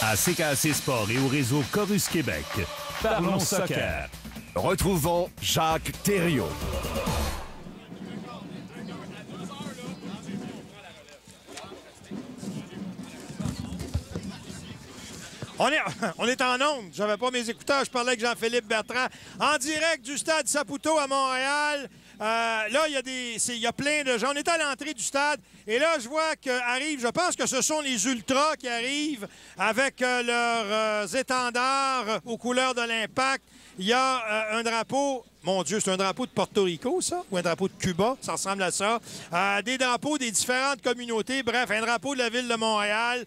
À CKAC Sport et au réseau Chorus Québec, parlons soccer. Retrouvons Jacques Thériault. On est en onde. J'avais pas mes écouteurs. Je parlais avec Jean-Philippe Bertrand en direct du stade Saputo à Montréal. Là, il y a plein de gens. On est à l'entrée du stade et là, je vois qu'arrivent, je pense que ce sont les Ultras qui arrivent avec leurs étendards aux couleurs de l'Impact. Il y a un drapeau. Mon Dieu, c'est un drapeau de Porto Rico, ça? Ou un drapeau de Cuba? Ça ressemble à ça. Des drapeaux des différentes communautés. Bref, un drapeau de la ville de Montréal.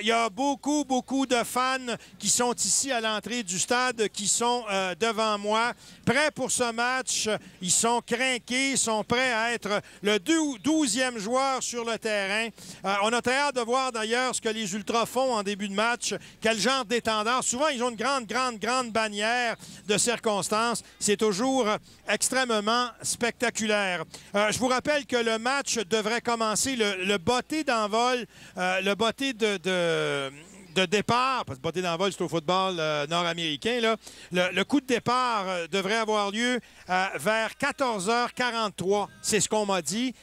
Il y a beaucoup de fans qui sont ici à l'entrée du stade, qui sont devant moi, prêts pour ce match. Ils sont crinqués, ils sont prêts à être le 12e joueur sur le terrain. On a très hâte de voir d'ailleurs ce que les Ultras font en début de match. Quel genre d'étendard. Souvent, ils ont une grande bannière de circonstances. C'est toujours extrêmement spectaculaire. Je vous rappelle que le match devrait commencer, le botté d'envol, le botté de départ, parce que botté d'envol, c'est au football nord-américain, là. Le coup de départ devrait avoir lieu vers 14h43. C'est ce qu'on m'a dit.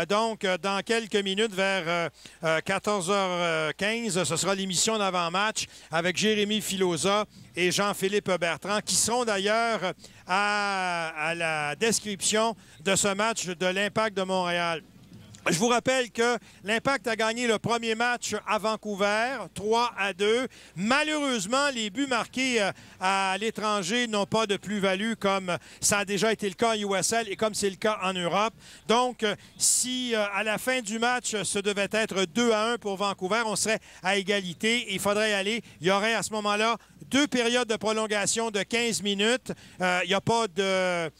Donc, dans quelques minutes, vers 14h15, ce sera l'émission d'avant-match avec Jérémy Filosa et Jean-Philippe Bertrand, qui seront d'ailleurs à la description de ce match de l'Impact de Montréal. Je vous rappelle que l'Impact a gagné le premier match à Vancouver, 3-2. Malheureusement, les buts marqués à l'étranger n'ont pas de plus-value comme ça a déjà été le cas en USL et comme c'est le cas en Europe. Donc, si à la fin du match, ce devait être 2-1 pour Vancouver, on serait à égalité. Il faudrait y aller. Il y aurait à ce moment-là 2 périodes de prolongation de 15 minutes. Il n'y a pas de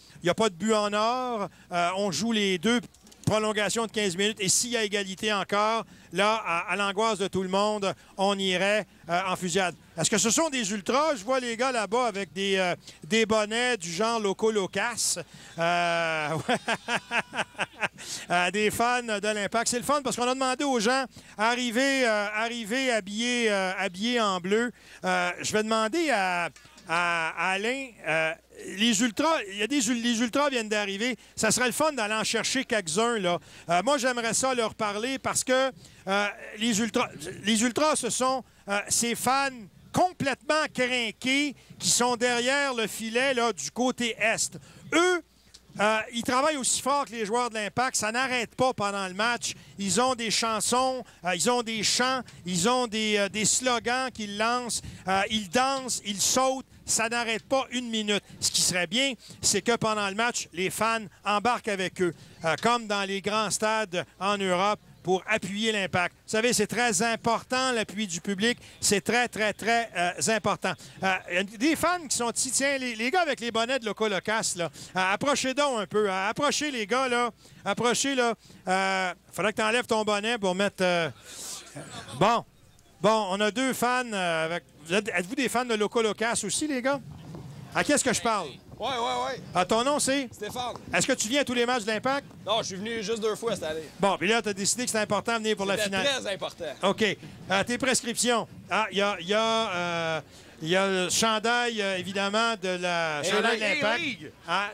but en or. On joue les 2 prolongation de 15 minutes. Et s'il y a égalité encore, là, à l'angoisse de tout le monde, on irait en fusillade. Est-ce que ce sont des ultras? Je vois les gars là-bas avec des bonnets du genre Loco Locas. Des fans de l'Impact. C'est le fun parce qu'on a demandé aux gens arriver habillés en bleu. Je vais demander à Alain, les Ultras, les Ultras viennent d'arriver. Ça serait le fun d'aller en chercher quelques-uns, là. Moi, j'aimerais ça leur parler parce que les Ultras, ce sont ces fans complètement crinqués qui sont derrière le filet là, du côté est. Eux, ils travaillent aussi fort que les joueurs de l'Impact. Ça n'arrête pas pendant le match. Ils ont des chansons, ils ont des chants, ils ont des slogans qu'ils lancent. Ils dansent, ils sautent. Ça n'arrête pas une minute. Ce qui serait bien, c'est que pendant le match, les fans embarquent avec eux, comme dans les grands stades en Europe, pour appuyer l'Impact. Vous savez, c'est très important, l'appui du public. C'est très important. Il y a des fans qui sont ici. Tiens, les gars avec les bonnets de Loco Locas, là, approchez donc un peu. Approchez, les gars, là. Approchez, là. Faudrait que tu enlèves ton bonnet pour mettre... Bon, on a 2 fans avec... Êtes-vous des fans de Loco Locas aussi, les gars? À qui est-ce que je parle? Ouais. Ton nom, c'est? Stéphane. Est-ce que tu viens à tous les matchs de l'Impact? Non, je suis venu juste 2 fois cette année. Bon, puis là, tu as décidé que c'était important de venir pour la finale. C'est très important. OK. Tes prescriptions. Il y a le chandail, évidemment, de la chandail de l'Impact.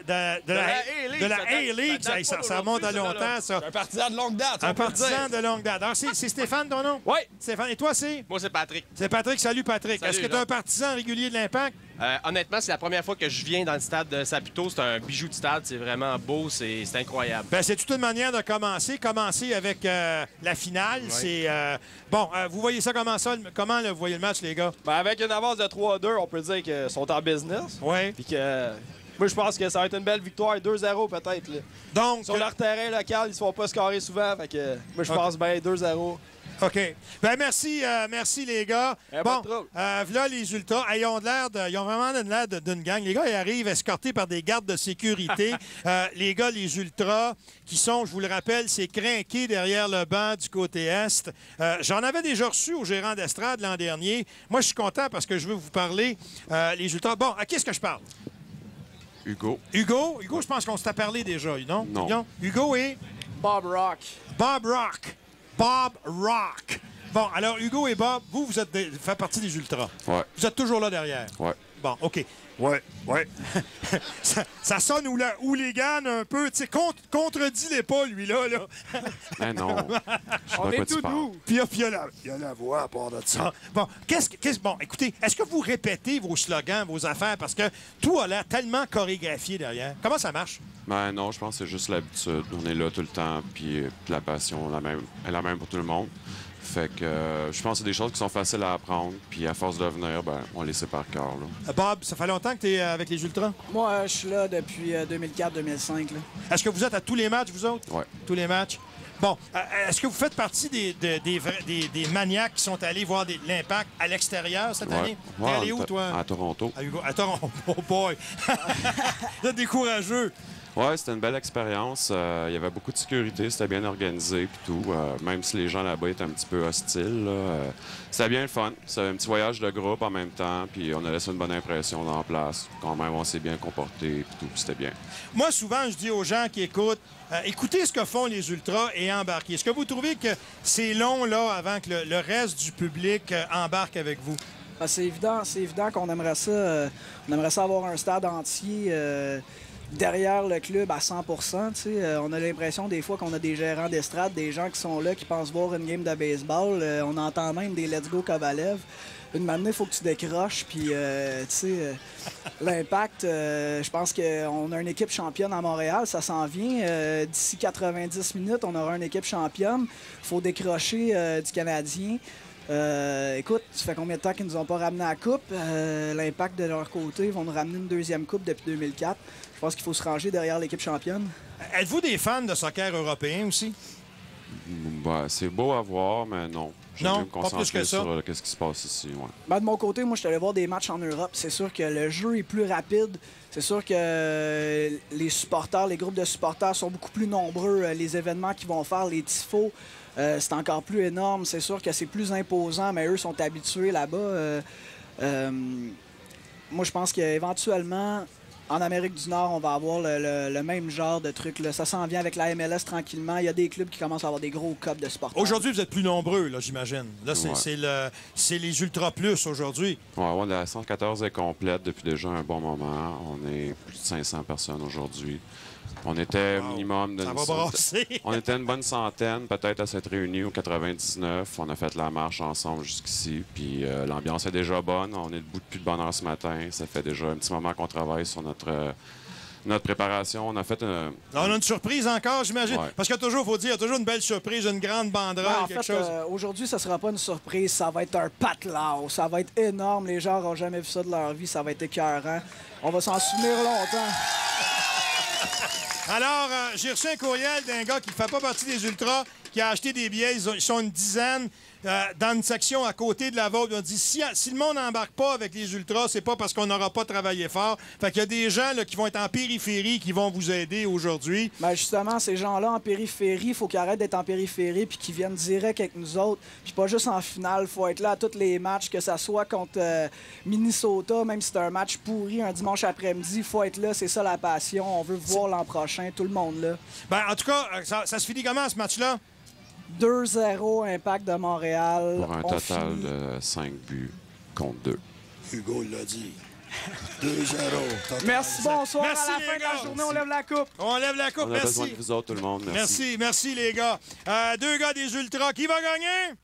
De la A-League. Ça remonte à longtemps, ça. Je suis un partisan de longue date. Un partisan de longue date. Alors, c'est Stéphane, ton nom? Oui. Stéphane. Et toi, c'est? Moi, c'est Patrick. C'est Patrick. Salut, Patrick. Est-ce que tu es un partisan régulier de l'Impact? Honnêtement, c'est la première fois que je viens dans le stade de Saputo. C'est un bijou de stade. C'est vraiment beau. C'est incroyable. Ben, c'est toute une manière de commencer. Commencer avec la finale. Oui. C'est... vous voyez ça comment ça? Comment vous voyez le match, les gars? Ben, avec une avance de 3-2, on peut dire qu'ils sont en business. Oui. Puis que... Moi, je pense que ça va être une belle victoire. 2-0 peut-être. Là. Donc... Sur leur terrain local, ils se font pas scorer souvent. Fait que moi, je pense bien 2-0. OK. Ben merci les gars. Bon, là, les Ultras, ils ont vraiment l'air d'une gang. Les gars, ils arrivent escortés par des gardes de sécurité. Les gars, les Ultras, qui sont, je vous le rappelle, c'est crinqués derrière le banc du côté Est. J'en avais déjà reçu au gérant d'estrade l'an dernier. Moi, je suis content parce que je veux vous parler, les Ultras. Bon, à qui est-ce que je parle? Hugo. Hugo, je pense qu'on s'est parlé déjà, non? Non. Hugo et... Bob Rock. Bob Rock. Bon, alors, Hugo et Bob, vous faites partie des Ultras. Ouais. Vous êtes toujours là derrière. Ouais. Bon, OK. Ouais. ça sonne hooligan un peu. Tu sais, contredis-les pas, lui-là. Là. Mais non. Je sais pas quoi tu parles. Puis il y a la voix à part de ça. Bon, bon, écoutez, est-ce que vous répétez vos slogans, vos affaires? Parce que tout a l'air tellement chorégraphié derrière. Comment ça marche? Ben non, je pense que c'est juste l'habitude. On est là tout le temps, puis la passion est la même pour tout le monde. Fait que je pense que c'est des choses qui sont faciles à apprendre, puis à force de venir, ben, on les sait par cœur. Bob, ça fait longtemps que tu es avec les Ultras? Moi, je suis là depuis 2004-2005. Est-ce que vous êtes à tous les matchs, vous autres? Oui. Tous les matchs? Bon, est-ce que vous faites partie des maniaques qui sont allés voir l'Impact à l'extérieur cette année? T'es allé où, toi? À Toronto. À Toronto, oh boy! Vous êtes des courageux! Oui, c'était une belle expérience. Il y avait beaucoup de sécurité, c'était bien organisé et tout. Même si les gens là-bas étaient un petit peu hostiles, c'était bien le fun. C'était un petit voyage de groupe en même temps, puis on a laissé une bonne impression dans la place. Quand même, on s'est bien comporté et tout, c'était bien. Moi, souvent, je dis aux gens qui écoutent, écoutez ce que font les Ultras et embarquez. Est-ce que vous trouvez que c'est long, là, avant que le reste du public embarque avec vous? C'est évident qu'on aimerait ça. On aimerait ça avoir un stade entier derrière le club à 100 on a l'impression des fois qu'on a des gérants d'estrade, des gens qui sont là, qui pensent voir une game de baseball. On entend même des Let's Go Kovalev. Une matinée, il faut que tu décroches. Puis, l'Impact, je pense qu'on a une équipe championne à Montréal. Ça s'en vient. D'ici 90 minutes, on aura une équipe championne. Il faut décrocher du Canadien. Écoute, ça fait combien de temps qu'ils nous ont pas ramené la coupe? L'Impact, de leur côté, vont nous ramener une deuxième coupe depuis 2004. Je pense qu'il faut se ranger derrière l'équipe championne. Êtes-vous des fans de soccer européen aussi? Ben, c'est beau à voir, mais non. Non, me pas plus que ça. sur ce qui se passe ici. Ouais. Ben, de mon côté, moi, je suis allé voir des matchs en Europe. C'est sûr que le jeu est plus rapide. C'est sûr que les supporters, les groupes de supporters sont beaucoup plus nombreux. Les événements qu'ils vont faire, les tifos, c'est encore plus énorme. C'est sûr que c'est plus imposant, mais eux sont habitués là-bas. Moi, je pense qu'éventuellement, en Amérique du Nord, on va avoir le même genre de truc. Là. Ça s'en vient avec la MLS tranquillement. Il y a des clubs qui commencent à avoir des gros cups de supporters. Aujourd'hui, vous êtes plus nombreux, là, j'imagine. Là, c'est les Ultra Plus aujourd'hui. Ouais, la 114 est complète depuis déjà un bon moment. On est plus de 500 personnes aujourd'hui. On était au minimum de on était une bonne centaine, peut-être à cette réunion au 99. On a fait la marche ensemble jusqu'ici. Puis l'ambiance est déjà bonne. On est debout depuis de bonne heure ce matin. Ça fait déjà un petit moment qu'on travaille sur notre préparation. On a fait on a une surprise encore, j'imagine. Ouais. Parce qu'il y a toujours une belle surprise, une grande banderole, quelque chose. Aujourd'hui, ça sera pas une surprise. Ça va être un patelao. Ça va être énorme. Les gens n'auront jamais vu ça de leur vie. Ça va être écœurant. On va s'en souvenir longtemps. Alors, j'ai reçu un courriel d'un gars qui ne fait pas partie des Ultras, qui a acheté des billets. Ils sont une dizaine dans une section à côté de la vôtre. On dit, si le monde n'embarque pas avec les Ultras, c'est pas parce qu'on n'aura pas travaillé fort. Fait qu'il y a des gens là, qui vont être en périphérie qui vont vous aider aujourd'hui. Ben justement, ces gens-là en périphérie, il faut qu'ils arrêtent d'être en périphérie puis qu'ils viennent direct avec nous autres. Puis pas juste en finale. Il faut être là à tous les matchs, que ça soit contre Minnesota, même si c'est un match pourri un dimanche après-midi. Il faut être là, c'est ça la passion. On veut voir l'an prochain, tout le monde là. Ben, en tout cas, ça se finit comment ce match-là? 2-0, Impact de Montréal. pour un total de 5 buts contre 2. Hugo l'a dit. 2-0. Merci, bonsoir. Merci, à la les fin de gars. la journée, on lève la coupe. On lève la coupe, On a besoin merci. de vous autres, tout le monde. Merci. Merci, les gars. Deux gars des Ultras. Qui va gagner?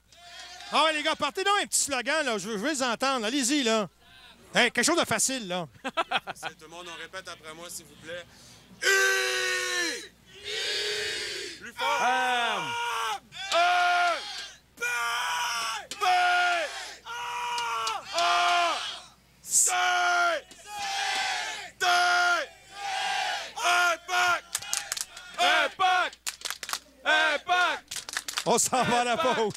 Ah ouais, les gars, partez donc un petit slogan, là. Je veux les entendre. Allez-y, là. Hey, quelque chose de facile, là. Tout le monde, on répète après moi, s'il vous plaît. Plus fort! On s'en va à la pause.